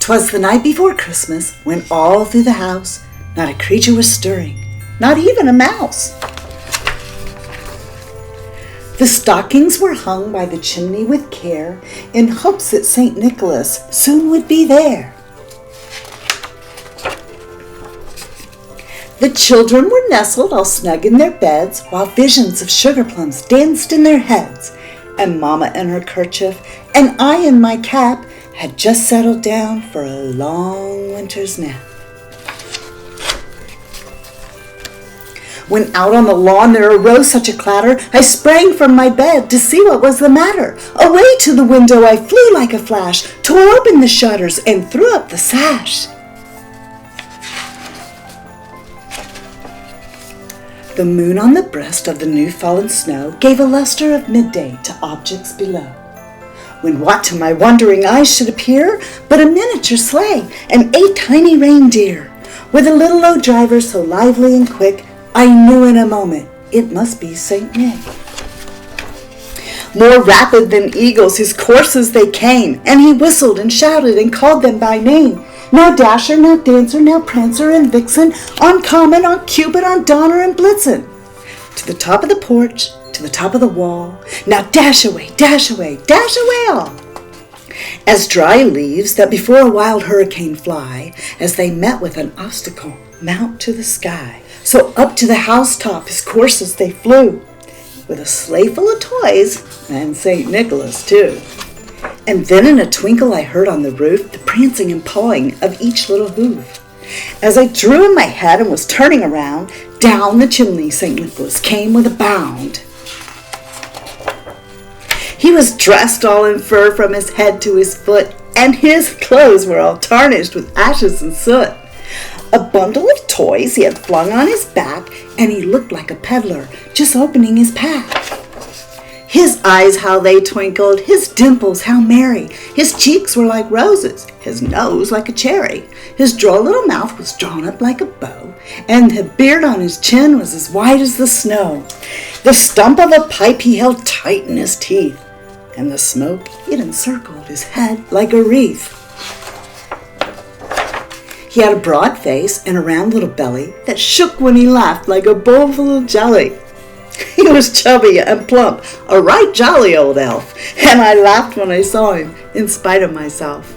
'Twas the night before Christmas, when all through the house not a creature was stirring, not even a mouse. The stockings were hung by the chimney with care, in hopes that St. Nicholas soon would be there. The children were nestled all snug in their beds, while visions of sugar plums danced in their heads, and Mama in her kerchief, and I in my cap, had just settled down for a long winter's nap. When out on the lawn there arose such a clatter, I sprang from my bed to see what was the matter. Away to the window I flew like a flash, tore open the shutters, and threw up the sash. The moon on the breast of the new-fallen snow gave a luster of midday to objects below, when what to my wondering eyes should appear but a miniature sleigh and 8 tiny reindeer, with a little old driver so lively and quick, I knew in a moment it must be St. Nick. More rapid than eagles his coursers they came, and he whistled and shouted and called them by name. Now Dasher, now Dancer, now Prancer and Vixen, on Comet, on Cupid, on Donner and Blitzen. To the top of the porch, to the top of the wall, now dash away all. As dry leaves that before a wild hurricane fly, as they met with an obstacle, mount to the sky. So up to the housetop his coursers they flew, with a sleigh full of toys, and St. Nicholas too. And then in a twinkle I heard on the roof the prancing and pawing of each little hoof. As I drew in my head and was turning around, down the chimney St. Nicholas came with a bound. He was dressed all in fur from his head to his foot, and his clothes were all tarnished with ashes and soot. A bundle of toys he had flung on his back, and he looked like a peddler just opening his pack. His eyes how they twinkled, his dimples how merry, his cheeks were like roses, his nose like a cherry, his droll little mouth was drawn up like a bow, and the beard on his chin was as white as the snow. The stump of a pipe he held tight in his teeth, and the smoke it encircled his head like a wreath. He had a broad face and a round little belly that shook when he laughed like a bowl full of jelly. He was chubby and plump, a right jolly old elf, and I laughed when I saw him, in spite of myself.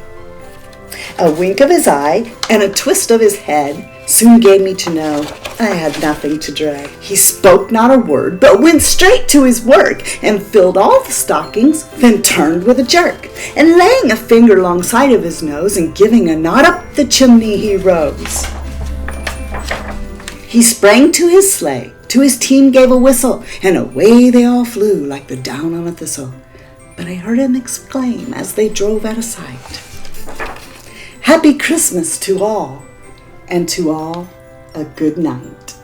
A wink of his eye and a twist of his head soon gave me to know I had nothing to dread. He spoke not a word, but went straight to his work, and filled all the stockings, then turned with a jerk, and laying a finger alongside of his nose, and giving a nod up the chimney he rose. He sprang to his sleigh, to his team gave a whistle, and away they all flew like the down on a thistle. But I heard him exclaim as they drove out of sight, "Happy Christmas to all, and to all a good night."